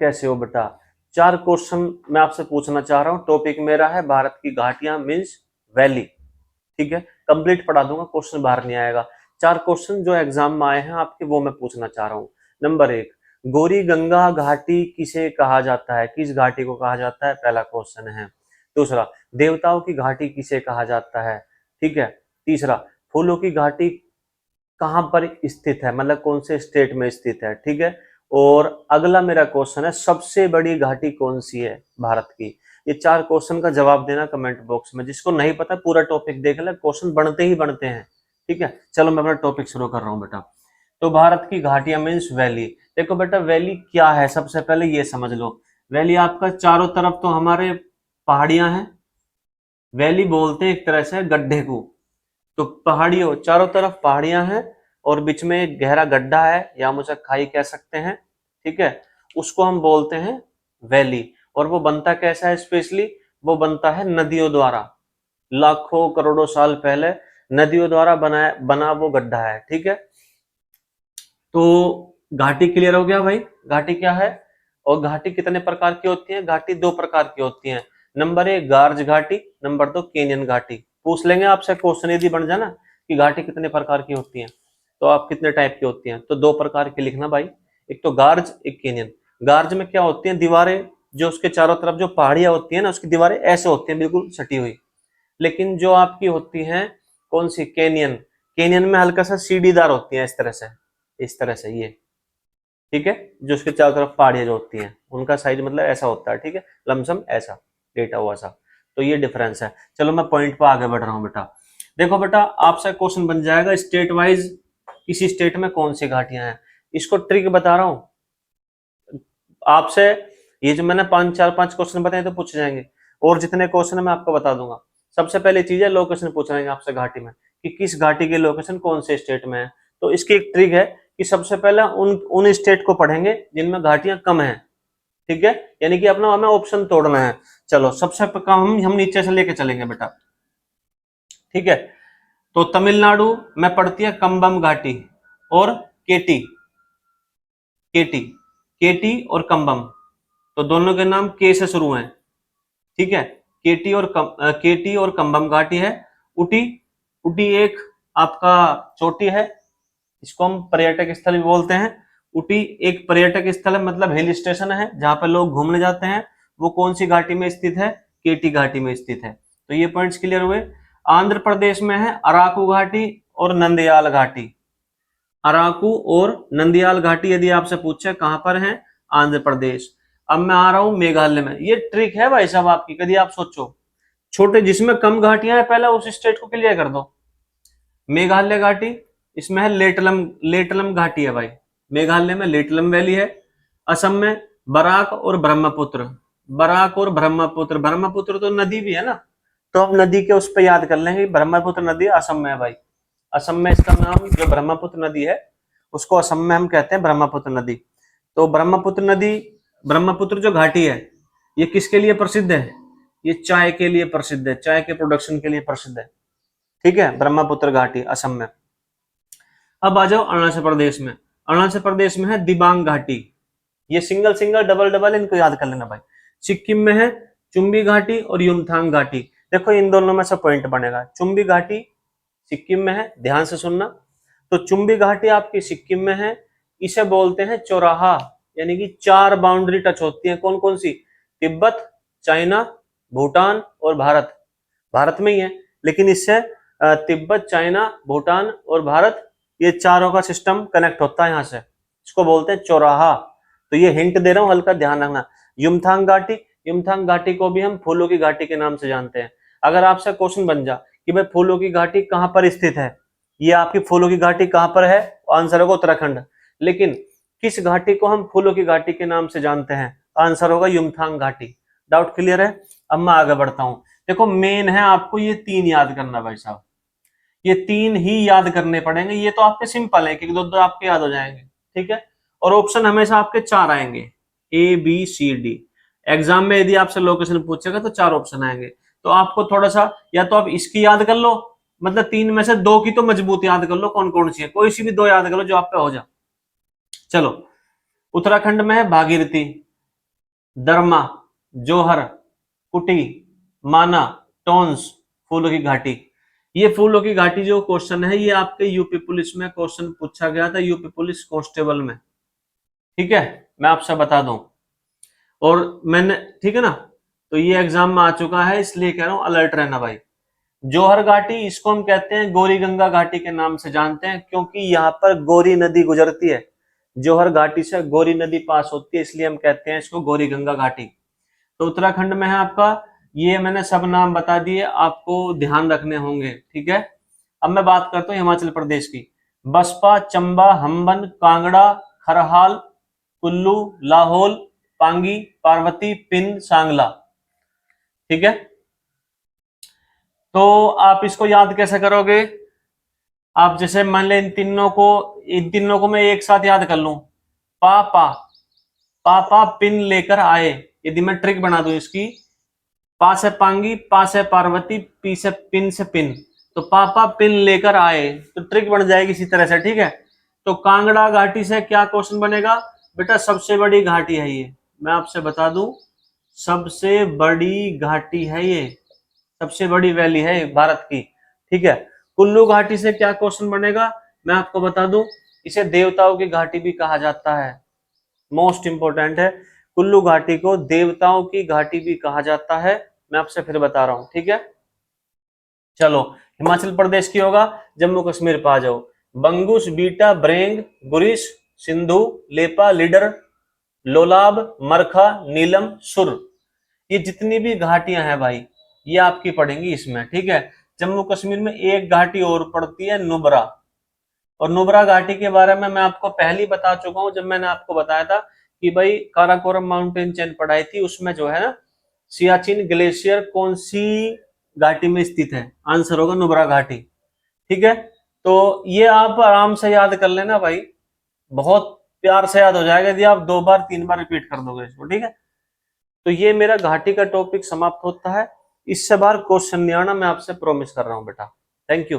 कैसे हो बेटा? 4 क्वेश्चन मैं आपसे पूछना चाह रहा हूँ। टॉपिक मेरा है भारत की घाटियां मीन्स वैली। ठीक है, कंप्लीट पढ़ा दूंगा, क्वेश्चन बाहर नहीं आएगा। 4 क्वेश्चन जो एग्जाम में आए हैं आपके, वो मैं पूछना चाह रहा हूँ। नंबर 1, गौरी गंगा घाटी किसे कहा जाता है? किस घाटी को कहा जाता है? पहला क्वेश्चन है। दूसरा, देवताओं की घाटी किसे कहा जाता है? ठीक है। तीसरा, फूलों की घाटी कहां पर स्थित है, मतलब कौन से स्टेट में स्थित है? ठीक है। और अगला मेरा क्वेश्चन है, सबसे बड़ी घाटी कौन सी है भारत की? ये 4 क्वेश्चन का जवाब देना कमेंट बॉक्स में। जिसको नहीं पता पूरा टॉपिक देख ले, क्वेश्चन बनते ही बनते हैं। ठीक है, चलो मैं अपना टॉपिक शुरू कर रहा हूं बेटा। तो भारत की घाटियां मीन्स वैली। देखो बेटा, वैली क्या है सबसे पहले ये समझ लो। वैली आपका चारों तरफ तो हमारे पहाड़ियां हैं। वैली बोलते हैं एक तरह से गड्ढे को। तो पहाड़ियों, चारों तरफ पहाड़ियां हैं और बीच में एक गहरा गड्ढा है, या हम उसे खाई कह सकते हैं। ठीक है, उसको हम बोलते हैं वैली। और वो बनता कैसा है? स्पेशली वो बनता है नदियों द्वारा। लाखों करोड़ों साल पहले नदियों द्वारा बना वो गड्ढा है। ठीक है, तो घाटी क्लियर हो गया भाई, घाटी क्या है। और घाटी कितने प्रकार की होती है? घाटी 2 प्रकार की होती है। नंबर 1 गार्ज घाटी, नंबर 2 केनियन घाटी। पूछ लेंगे आपसे क्वेश्चन यदि बन जाना कि घाटी कितने प्रकार की होती है, तो आप कितने टाइप की होती हैं, तो 2 प्रकार की लिखना भाई। एक तो गार्ज, एक केनियन। गार्ज में क्या होती है? दीवारें, जो उसके चारों तरफ जो पहाड़ियां होती है ना, उसकी दीवारें ऐसे होती हैं बिल्कुल सटी हुई। लेकिन जो आपकी होती हैं कौन सी? केनियन। केनियन में हल्का सा सीढ़ीदार होती है, इस तरह से, इस तरह से ये। ठीक है, जो उसके चारों तरफ पहाड़ियां जो होती हैं उनका साइज मतलब ऐसा होता है। ठीक है, लमसम ऐसा डेटा हुआ सा। तो ये डिफरेंस है। चलो मैं पॉइंट पर आगे बढ़ रहा हूं बेटा। देखो बेटा, आपसे क्वेश्चन बन जाएगा स्टेट वाइज, किसी स्टेट में कौन सी घाटियां हैं। इसको ट्रिक बता रहा हूं आपसे। ये जो मैंने 5 क्वेश्चन बताए तो पूछ जाएंगे, और जितने क्वेश्चन मैं आपको बता दूंगा। सबसे पहली चीज है लोकेशन पूछ रहेंगे आपसे घाटी में, कि किस घाटी की लोकेशन कौन से स्टेट में है। तो इसकी एक ट्रिक है कि सबसे पहले उन स्टेट को पढ़ेंगे जिनमें घाटियां कम हैं। ठीक है, यानी कि अपना हमें ऑप्शन तोड़ना है। चलो सबसे कम हम नीचे से लेके चलेंगे बेटा। ठीक है, तो तमिलनाडु में पड़ती है कंबम घाटी और केटी। केटी, केटी और कंबम, तो दोनों के नाम के से शुरू हैं। ठीक है, केटी और कंबम घाटी है। उटी, उटी एक आपका चोटी है, इसको हम पर्यटक स्थल भी बोलते हैं। उटी एक पर्यटक स्थल है, मतलब हिल स्टेशन है जहां पर लोग घूमने जाते हैं। वो कौन सी घाटी में स्थित है? केटी घाटी में स्थित है। तो ये पॉइंट्स क्लियर हुए। आंध्र प्रदेश में है अराकू घाटी और नंदयाल घाटी। अराकू और नंदयाल घाटी यदि आपसे पूछे कहां पर है? आंध्र प्रदेश। अब मैं आ रहा हूं मेघालय में। ये ट्रिक है भाई साहब आपकी, कभी आप सोचो छोटे जिसमें कम घाटियां हैं पहले उस स्टेट को क्लियर कर दो। मेघालय घाटी, इसमें है लेटलम, लेटलम घाटी है भाई। मेघालय में लेटलम वैली है। असम में बराक और ब्रह्मपुत्र। बराक और ब्रह्मपुत्र, ब्रह्मपुत्र तो नदी भी है ना, तो हम नदी के उस पर याद कर लेंगे। ब्रह्मपुत्र नदी असम में है भाई। असम में इसका नाम जो ब्रह्मपुत्र नदी है, उसको असम में हम कहते हैं ब्रह्मपुत्र नदी। तो ब्रह्मपुत्र नदी, ब्रह्मपुत्र जो घाटी है, ये किसके लिए प्रसिद्ध है? ये चाय के लिए प्रसिद्ध है, चाय के प्रोडक्शन के लिए प्रसिद्ध है। ठीक है, ब्रह्मपुत्र घाटी असम में। अब आ जाओ अरुणाचल प्रदेश में। अरुणाचल प्रदेश में है दिबांग घाटी। ये सिंगल सिंगल डबल डबल इनको याद कर लेना भाई। सिक्किम में है चुम्बी घाटी और युमथांग घाटी। देखो इन दोनों में से पॉइंट बनेगा। चुम्बी घाटी सिक्किम में है, ध्यान से सुनना। तो चुम्बी घाटी आपकी सिक्किम में है। इसे बोलते हैं चौराहा, यानी कि 4 बाउंड्री टच होती है। कौन कौन सी? तिब्बत, चाइना, भूटान और भारत। भारत में ही है, लेकिन इससे तिब्बत, चाइना, भूटान और भारत, ये चारों का सिस्टम कनेक्ट होता है यहाँ से। इसको बोलते हैं चौराहा। तो ये हिंट दे रहा हूं, हल्का ध्यान रखना। युमथांग घाटी, युमथांग घाटी को भी हम फूलों की घाटी के नाम से जानते हैं। अगर आपसे क्वेश्चन बन जा कि भाई फूलों की घाटी कहां पर स्थित है, ये आपकी फूलों की घाटी कहां पर है, आंसर होगा उत्तराखंड। लेकिन किस घाटी को हम फूलों की घाटी के नाम से जानते हैं? आंसर होगा युमथांग घाटी। डाउट क्लियर है? अब मैं आगे बढ़ता हूं। देखो मेन है आपको ये 3 याद करना भाई साहब, ये 3 ही याद करने पड़ेंगे। ये तो आपके सिंपल है, क्योंकि 2 आपके याद हो जाएंगे। ठीक है, और ऑप्शन हमेशा आपके 4 आएंगे, A B C D. Exam में यदि आपसे लोकेशन पूछेगा तो 4 ऑप्शन आएंगे। तो आपको थोड़ा सा, या तो आप इसकी याद कर लो, मतलब 3 में से 2 की तो मजबूत याद कर लो, कौन कौन सी है, कोई सी भी 2 याद कर लो जो आप पे हो जाए। चलो, उत्तराखंड में है भागीरथी, दरमा, जोहर, कुटी, माना, टोंस, फूलों की घाटी। ये फूलों की घाटी जो क्वेश्चन है ये आपके यूपी पुलिस में क्वेश्चन पूछा गया था, यूपी पुलिस कांस्टेबल में। ठीक है, मैं आपसे बता दूं। और मैंने, ठीक है ना, तो ये एग्जाम में आ चुका है, इसलिए कह रहा हूं अलर्ट रहना भाई। जौहर घाटी, इसको हम कहते हैं गौरी गंगा घाटी के नाम से जानते हैं, क्योंकि यहाँ पर गौरी नदी गुजरती है। जौहर घाटी से गौरी नदी पास होती है, इसलिए हम कहते हैं इसको गौरी गंगा घाटी। तो उत्तराखंड में है आपका। ये मैंने सब नाम बता दिए, आपको ध्यान रखने होंगे, ठीक है। अब मैं बात करता हूँ हिमाचल प्रदेश की। बसपा, चंबा, हम्बन, कांगड़ा, खरहाल, कुल्लू, लाहौल, पांगी, पार्वती, पिन, सांगला। ठीक है, तो आप इसको याद कैसे करोगे? आप जैसे मान लें इन तीनों को मैं एक साथ याद कर लूं। पापा, पापा पिन लेकर आए, यदि मैं ट्रिक बना दूं इसकी, पा से पांगी, पा से पार्वती, पी से पिन से पिन, तो पापा पिन लेकर आए, तो ट्रिक बन जाएगी इसी तरह से, ठीक है। तो कांगड़ा घाटी से क्या क्वेश्चन बनेगा बेटा? सबसे बड़ी घाटी है ये, मैं आपसे बता दूं, सबसे बड़ी घाटी है ये, सबसे बड़ी वैली है भारत की, ठीक है। कुल्लू घाटी से क्या क्वेश्चन बनेगा? मैं आपको बता दूं, इसे देवताओं की घाटी भी कहा जाता है, मोस्ट इंपोर्टेंट है। कुल्लू घाटी को देवताओं की घाटी भी कहा जाता है, मैं आपसे फिर बता रहा हूं, ठीक है। चलो, हिमाचल प्रदेश की होगा, जम्मू कश्मीर पे आ जाओ। बंगुस, बीटा, ब्रेंग, गुरिश, सिंधु, लेपा, लीडर, लोलाब, मरखा, नीलम, सुर, ये जितनी भी घाटियां हैं भाई, ये आपकी पड़ेंगी इसमें, ठीक है। जम्मू कश्मीर में एक घाटी और पड़ती है, नुब्रा। और नुब्रा घाटी के बारे में मैं आपको पहले ही बता चुका हूं, जब मैंने आपको बताया था कि भाई काराकोरम माउंटेन चेन पढ़ाई थी, उसमें जो है ना, सियाचिन ग्लेशियर कौन सी घाटी में स्थित है? आंसर होगा नुब्रा घाटी, ठीक है। तो ये आप आराम से याद कर लेना भाई, बहुत प्यार से याद हो जाएगा यदि आप 2 बार 3 बार रिपीट कर दोगे इसको, ठीक है। तो ये मेरा घाटी का टॉपिक समाप्त होता है, इससे बाहर क्वेश्चन नहीं आना, मैं आपसे प्रॉमिस कर रहा हूं बेटा। Thank you.